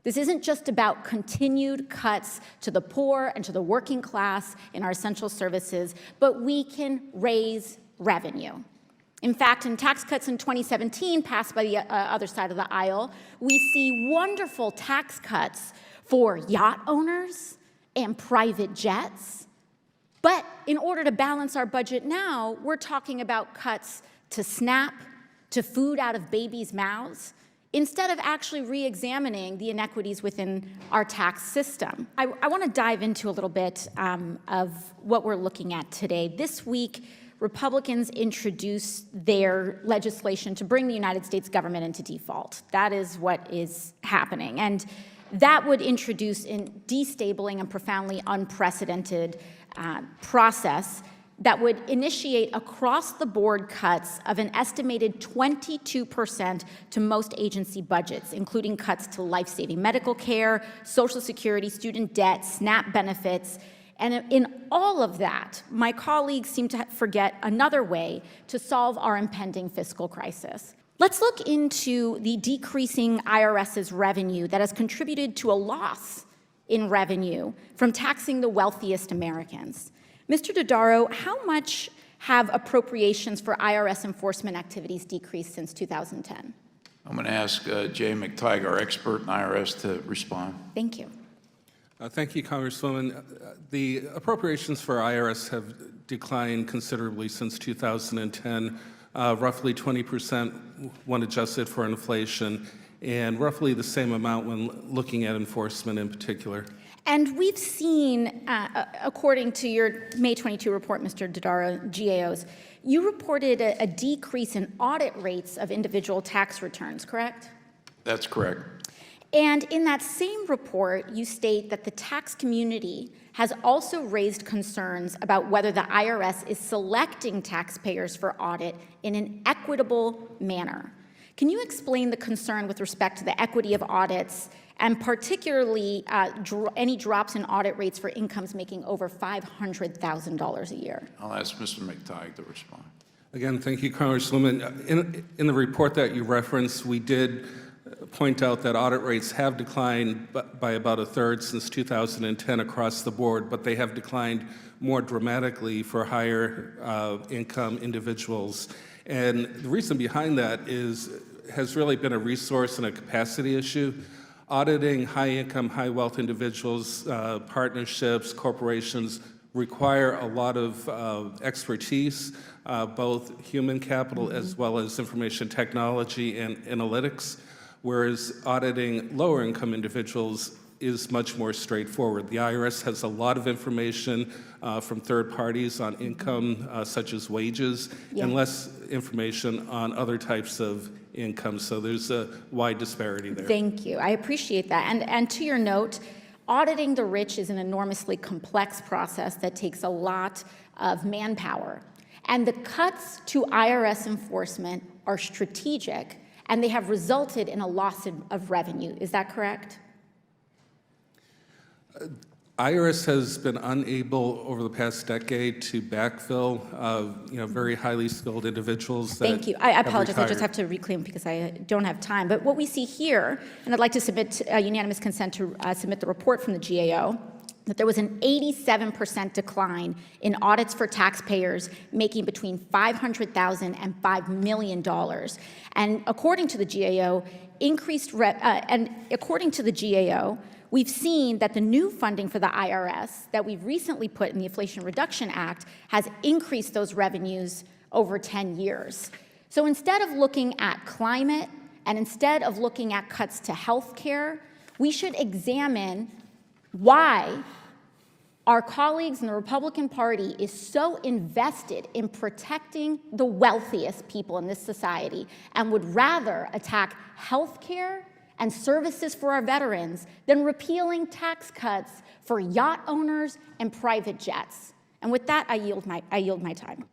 This isn't just about continued cuts to the poor and to the working class in our essential services, but we can raise revenue. In fact, in tax cuts in 2017 passed by the other side of the aisle, we see wonderful tax cuts for yacht owners and private jets. But in order to balance our budget now, we're talking about cuts to SNAP, to food out of babies' mouths, instead of actually re-examining the inequities within our tax system. I want to dive into a little bit of what we're looking at today. This week, Republicans introduced their legislation to bring the United States government into default. That is what is happening. And that would introduce a destabling and profoundly unprecedented process that would initiate across-the-board cuts of an estimated 22% to most agency budgets, including cuts to life-saving medical care, Social Security, student debt, SNAP benefits. And in all of that, my colleagues seem to forget another way to solve our impending fiscal crisis. Let's look into the decreasing IRS's revenue that has contributed to a loss in revenue from taxing the wealthiest Americans. Mr. Dodaro, how much have appropriations for IRS enforcement activities decreased since 2010? I'm going to ask Jay McTighe, our expert in IRS, to respond. Thank you. Thank you, Congresswoman. The appropriations for IRS have declined considerably since 2010, roughly 20% when adjusted for inflation, and roughly the same amount when looking at enforcement in particular. And we've seen, according to your May 22 report, Mr. Dodaro, GAOs, you reported a decrease in audit rates of individual tax returns, correct? That's correct. And in that same report, you state that the tax community has also raised concerns about whether the IRS is selecting taxpayers for audit in an equitable manner. Can you explain the concern with respect to the equity of audits, and particularly any drops in audit rates for incomes making over $500,000 a year? I'll ask Mr. McTighe to respond. Again, thank you, Congresswoman. In the report that you referenced, we did point out that audit rates have declined by about a third since 2010 across the board, but they have declined more dramatically for higher income individuals. And the reason behind that has really been a resource and a capacity issue. Auditing high-income, high-wealth individuals, partnerships, corporations require a lot of expertise, both human capital as well as information technology and analytics, whereas auditing lower-income individuals is much more straightforward. The IRS has a lot of information from third parties on income, such as wages, and less information on other types of income. So there's a wide disparity there. Thank you. I appreciate that. And to your note, auditing the rich is an enormously complex process that takes a lot of manpower. And the cuts to IRS enforcement are strategic, and they have resulted in a loss of revenue. Is that correct? IRS has been unable over the past decade to backfill very highly skilled individuals. Thank you. I apologize. I just have to reclaim because I don't have time. But what we see here, and I'd like to submit unanimous consent to submit the report from the GAO, that there was an 87% decline in audits for taxpayers making between $500,000 and $5 million. And according to the GAO, we've seen that the new funding for the IRS that we've recently put in the Inflation Reduction Act has increased those revenues over 10 years. So instead of looking at climate and instead of looking at cuts to health care, we should examine why our colleagues in the Republican Party is so invested in protecting the wealthiest people in this society and would rather attack health care and services for our veterans than repealing tax cuts for yacht owners and private jets. And with that, I yield my time.